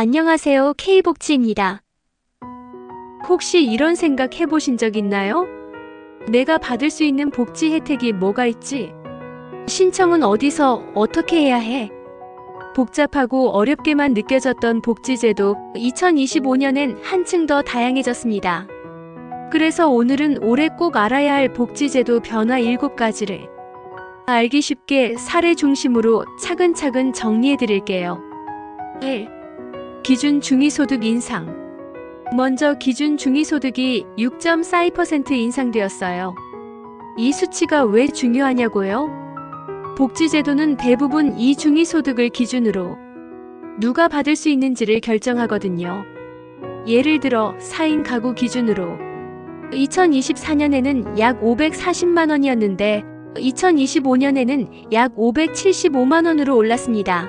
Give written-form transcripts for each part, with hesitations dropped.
안녕하세요. K복지입니다. 혹시 이런 생각 해보신 적 있나요? 내가 받을 수 있는 복지 혜택이 뭐가 있지? 신청은 어디서 어떻게 해야 해? 복잡하고 어렵게만 느껴졌던 복지제도 2025년엔 한층 더 다양해졌습니다. 그래서 오늘은 올해 꼭 알아야 할 복지제도 변화 7가지를 알기 쉽게 사례 중심으로 차근차근 정리해 드릴게요. 1. 기준 중위소득 인상. 먼저 기준 중위소득이 6.42% 인상되었어요. 이 수치가 왜 중요하냐고요? 복지제도는 대부분 이 중위소득을 기준으로 누가 받을 수 있는지를 결정하거든요. 예를 들어 4인 가구 기준으로 2024년에는 약 540만 원이었는데 2025년에는 약 575만 원으로 올랐습니다.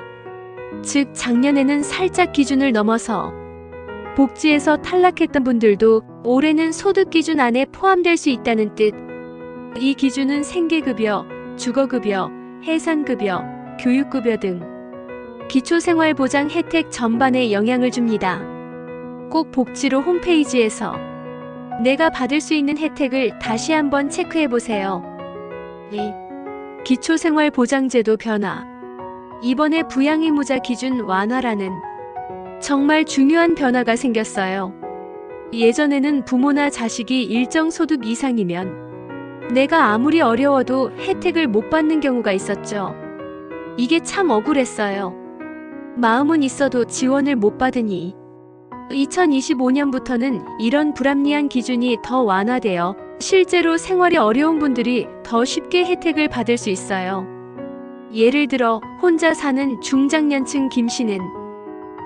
즉 작년에는 살짝 기준을 넘어서 복지에서 탈락했던 분들도 올해는 소득 기준 안에 포함될 수 있다는 뜻. 이 기준은 생계급여, 주거급여, 해상급여, 교육급여 등 기초생활보장 혜택 전반에 영향을 줍니다. 꼭 복지로 홈페이지에서 내가 받을 수 있는 혜택을 다시 한번 체크해보세요. 2. 기초생활보장제도 변화. 이번에 부양의무자 기준 완화라는 정말 중요한 변화가 생겼어요. 예전에는 부모나 자식이 일정 소득 이상이면 내가 아무리 어려워도 혜택을 못 받는 경우가 있었죠. 이게 참 억울했어요. 마음은 있어도 지원을 못 받으니 2025년부터는 이런 불합리한 기준이 더 완화되어 실제로 생활이 어려운 분들이 더 쉽게 혜택을 받을 수 있어요. 예를 들어 혼자 사는 중장년층 김 씨는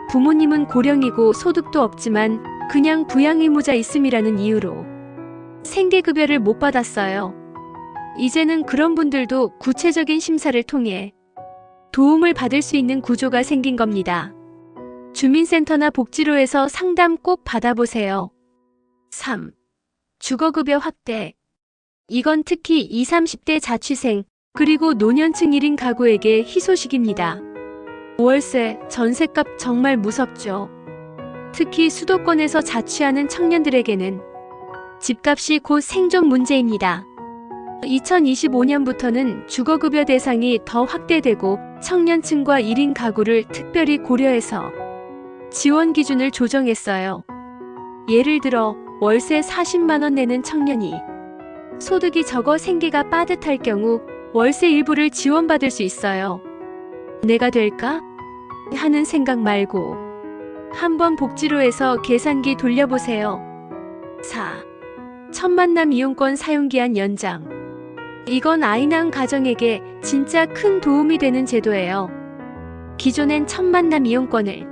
부모님은 고령이고 소득도 없지만 그냥 부양의무자 있음이라는 이유로 생계급여를 못 받았어요. 이제는 그런 분들도 구체적인 심사를 통해 도움을 받을 수 있는 구조가 생긴 겁니다. 주민센터나 복지로에서 상담 꼭 받아보세요. 3. 주거급여 확대. 이건 특히 20, 30대 자취생 그리고 노년층 1인 가구에게 희소식입니다. 월세, 전셋값 정말 무섭죠. 특히 수도권에서 자취하는 청년들에게는 집값이 곧 생존 문제입니다. 2025년부터는 주거급여 대상이 더 확대되고 청년층과 1인 가구를 특별히 고려해서 지원 기준을 조정했어요. 예를 들어 월세 40만 원 내는 청년이 소득이 적어 생계가 빠듯할 경우 월세 일부를 지원받을 수 있어요. 내가 될까? 하는 생각 말고 한번 복지로에서 계산기 돌려보세요. 4. 첫 만남 이용권 사용기한 연장. 이건 아이 낳은 가정에게 진짜 큰 도움이 되는 제도예요. 기존엔 첫 만남 이용권을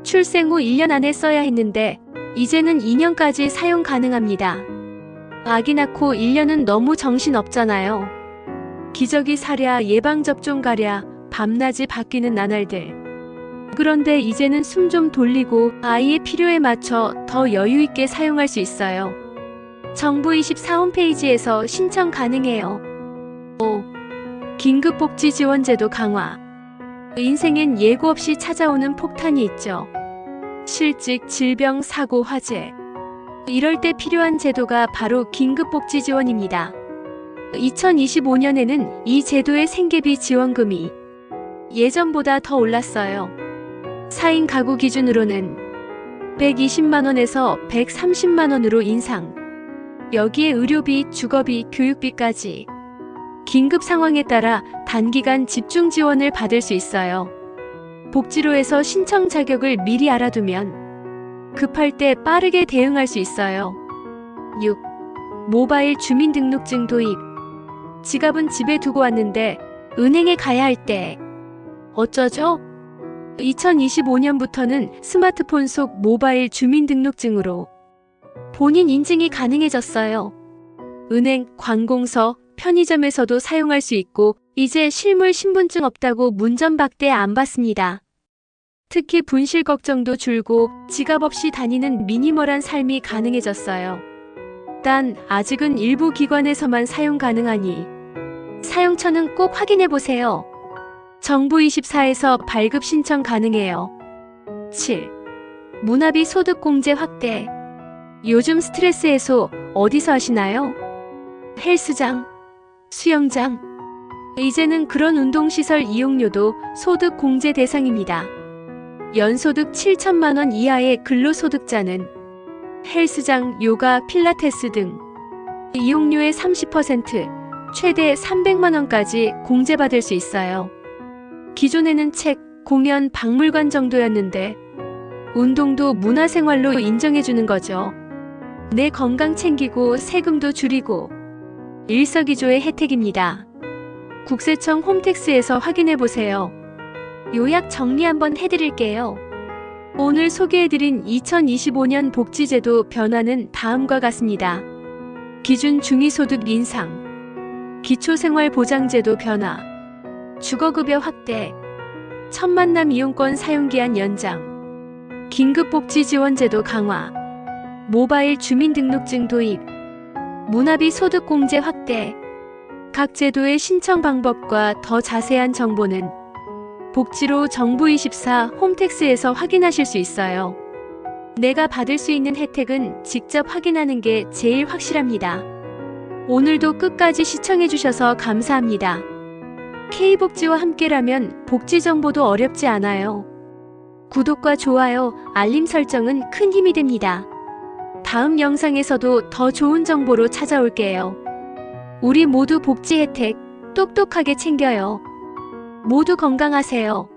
출생 후 1년 안에 써야 했는데 이제는 2년까지 사용 가능합니다. 아기 낳고 1년은 너무 정신없잖아요. 기저귀 사랴, 예방접종 가랴, 밤낮이 바뀌는 나날들. 그런데 이제는 숨 좀 돌리고 아이의 필요에 맞춰 더 여유있게 사용할 수 있어요. 정부24 홈페이지에서 신청 가능해요. 5. 긴급복지지원제도 강화. 인생엔 예고 없이 찾아오는 폭탄이 있죠. 실직, 질병, 사고, 화재. 이럴 때 필요한 제도가 바로 긴급복지지원입니다. 2025년에는 이 제도의 생계비 지원금이 예전보다 더 올랐어요. 4인 가구 기준으로는 120만원에서 130만원으로 인상. 여기에 의료비, 주거비, 교육비까지 긴급 상황에 따라 단기간 집중 지원을 받을 수 있어요. 복지로에서 신청 자격을 미리 알아두면 급할 때 빠르게 대응할 수 있어요. 6. 모바일 주민등록증 도입. 지갑은 집에 두고 왔는데 은행에 가야 할 때 어쩌죠? 2025년부터는 스마트폰 속 모바일 주민등록증으로 본인 인증이 가능해졌어요. 은행, 관공서, 편의점에서도 사용할 수 있고 이제 실물 신분증 없다고 문전박대 안 받습니다. 특히 분실 걱정도 줄고 지갑 없이 다니는 미니멀한 삶이 가능해졌어요. 단 아직은 일부 기관에서만 사용 가능하니 사용처는 꼭 확인해보세요. 정부24에서 발급 신청 가능해요. 7. 문화비 소득 공제 확대. 요즘 스트레스 해소 어디서 하시나요? 헬스장, 수영장. 이제는 그런 운동시설 이용료도 소득 공제 대상입니다. 연소득 7천만 원 이하의 근로소득자는 헬스장, 요가, 필라테스 등 이용료의 30%, 최대 300만 원까지 공제받을 수 있어요. 기존에는 책, 공연, 박물관 정도였는데 운동도 문화생활로 인정해주는 거죠. 내 건강 챙기고 세금도 줄이고 일석이조의 혜택입니다. 국세청 홈택스에서 확인해보세요. 요약 정리 한번 해드릴게요. 오늘 소개해드린 2025년 복지제도 변화는 다음과 같습니다. 기준 중위소득 인상, 기초생활보장제도 변화, 주거급여 확대, 첫만남 이용권 사용기한 연장, 긴급복지지원제도 강화, 모바일 주민등록증 도입, 문화비 소득 공제 확대. 각 제도의 신청 방법과 더 자세한 정보는 복지로 정부24 홈택스에서 확인하실 수 있어요. 내가 받을 수 있는 혜택은 직접 확인하는 게 제일 확실합니다. 오늘도 끝까지 시청해주셔서 감사합니다. K복지와 함께라면 복지 정보도 어렵지 않아요. 구독과 좋아요, 알림 설정은 큰 힘이 됩니다. 다음 영상에서도 더 좋은 정보로 찾아올게요. 우리 모두 복지 혜택 똑똑하게 챙겨요. 모두 건강하세요.